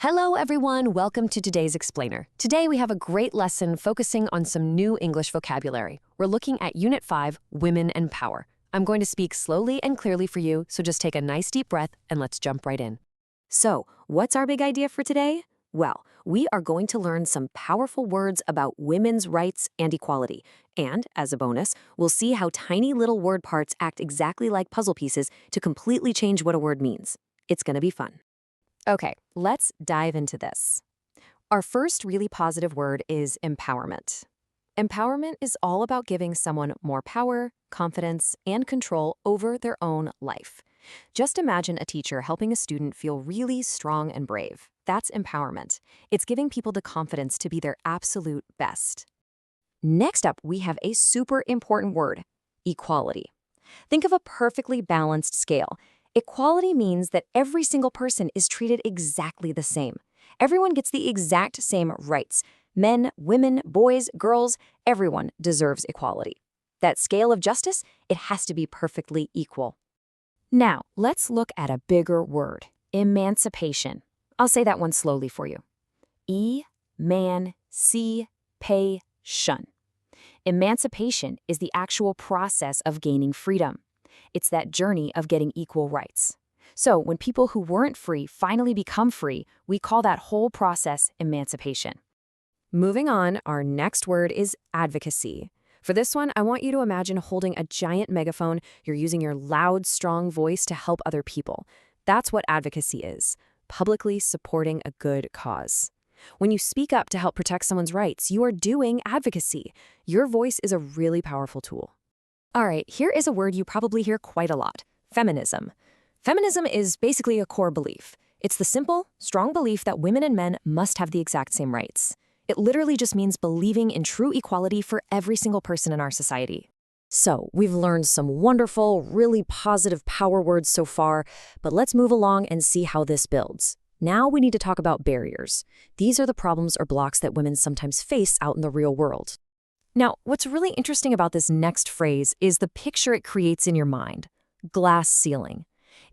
Hello, everyone. Welcome to today's Explainer. Today, we have a great lesson focusing on some new English vocabulary. We're looking at Unit 5, Women and Power. I'm going to speak slowly and clearly for you, so just take a nice deep breath and let's jump right in. So, what's our big idea for today? Well, we are going to learn some powerful words about women's rights and equality. And, as a bonus, we'll see how tiny little word parts act exactly like puzzle pieces to completely change what a word means. It's going to be fun. Okay, let's dive into this. Our first really positive word is empowerment. Empowerment is all about giving someone more power, confidence, and control over their own life. Just imagine a teacher helping a student feel really strong and brave. That's empowerment. It's giving people the confidence to be their absolute best. Next up, we have a super important word, equality. Think of a perfectly balanced scale. Equality means that every single person is treated exactly the same. Everyone gets the exact same rights. Men, women, boys, girls, everyone deserves equality. That scale of justice, it has to be perfectly equal. Now, let's look at a bigger word, emancipation. I'll say that one slowly for you. E-man-ci-pay-shun. Emancipation is the actual process of gaining freedom. It's that journey of getting equal rights. So when people who weren't free finally become free, we call that whole process emancipation. Moving on, our next word is advocacy. For this one, I want you to imagine holding a giant megaphone. You're using your loud, strong voice to help other people. That's what advocacy is, publicly supporting a good cause. When you speak up to help protect someone's rights, you are doing advocacy. Your voice is a really powerful tool. All right, here is a word you probably hear quite a lot, feminism. Feminism is basically a core belief. It's the simple, strong belief that women and men must have the exact same rights. It literally just means believing in true equality for every single person in our society. So, we've learned some wonderful, really positive power words so far, but let's move along and see how this builds. Now we need to talk about barriers. These are the problems or blocks that women sometimes face out in the real world. Now, what's really interesting about this next phrase is the picture it creates in your mind. Glass ceiling.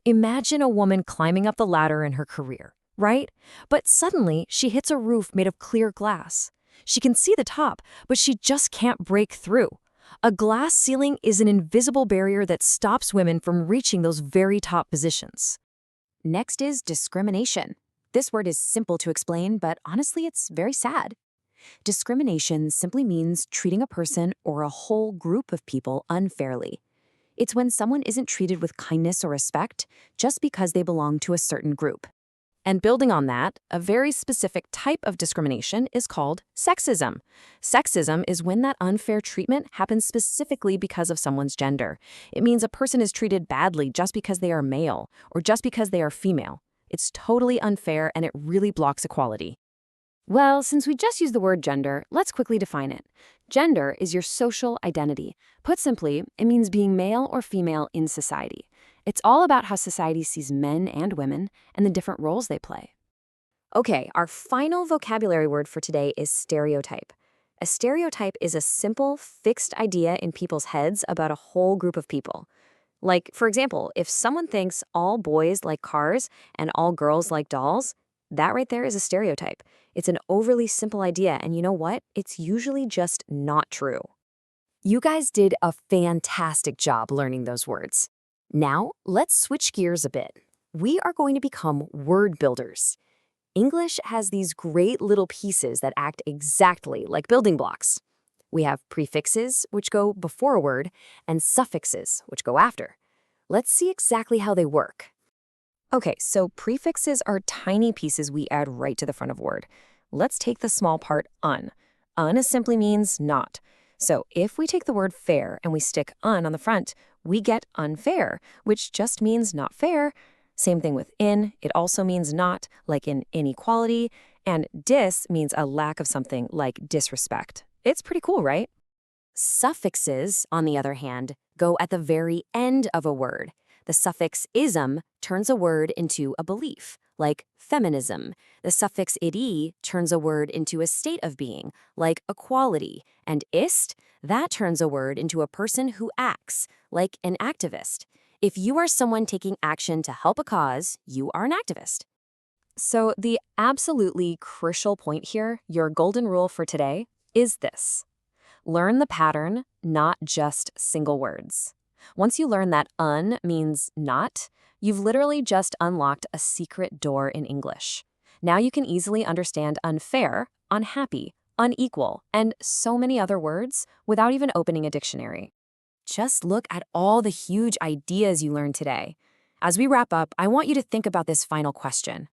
Imagine a woman climbing up the ladder in her career, right? But suddenly, she hits a roof made of clear glass. She can see the top, but she just can't break through. A glass ceiling is an invisible barrier that stops women from reaching those very top positions. Next is discrimination. This word is simple to explain, but honestly, it's very sad. Discrimination simply means treating a person or a whole group of people unfairly. It's when someone isn't treated with kindness or respect just because they belong to a certain group. And building on that, a very specific type of discrimination is called sexism. Sexism is when that unfair treatment happens specifically because of someone's gender. It means a person is treated badly just because they are male or just because they are female. It's totally unfair and it really blocks equality. Well, since we just used the word gender, let's quickly define it. Gender is your social identity. Put simply, it means being male or female in society. It's all about how society sees men and women and the different roles they play. Okay, our final vocabulary word for today is stereotype. A stereotype is a simple, fixed idea in people's heads about a whole group of people. Like, for example, if someone thinks all boys like cars and all girls like dolls, that right there is a stereotype. It's an overly simple idea, and you know what? It's usually just not true. You guys did a fantastic job learning those words. Now, let's switch gears a bit. We are going to become word builders. English has these great little pieces that act exactly like building blocks. We have prefixes, which go before a word, and suffixes, which go after. Let's see exactly how they work. Okay, so prefixes are tiny pieces we add right to the front of a word. Let's take the small part un. Un simply means not. So if we take the word fair and we stick un on the front, we get unfair, which just means not fair. Same thing with in. It also means not, like in inequality. And dis means a lack of something, like disrespect. It's pretty cool, right? Suffixes, on the other hand, go at the very end of a word. The suffix ism turns a word into a belief, like feminism. The suffix ity turns a word into a state of being, like equality. And ist, that turns a word into a person who acts, like an activist. If you are someone taking action to help a cause, you are an activist. So the absolutely crucial point here, your golden rule for today, is this. Learn the pattern, not just single words. Once you learn that means not, you've literally just unlocked a secret door in English. Now you can easily understand unfair, unhappy, unequal, and so many other words without even opening a dictionary. Just look at all the huge ideas you learned today. As we wrap up, I want you to think about this final question.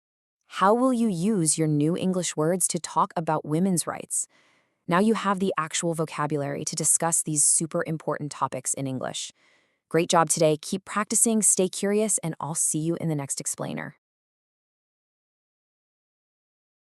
How will you use your new English words to talk about women's rights? Now you have the actual vocabulary to discuss these super important topics in English. Great job today. Keep practicing, stay curious, and I'll see you in the next explainer.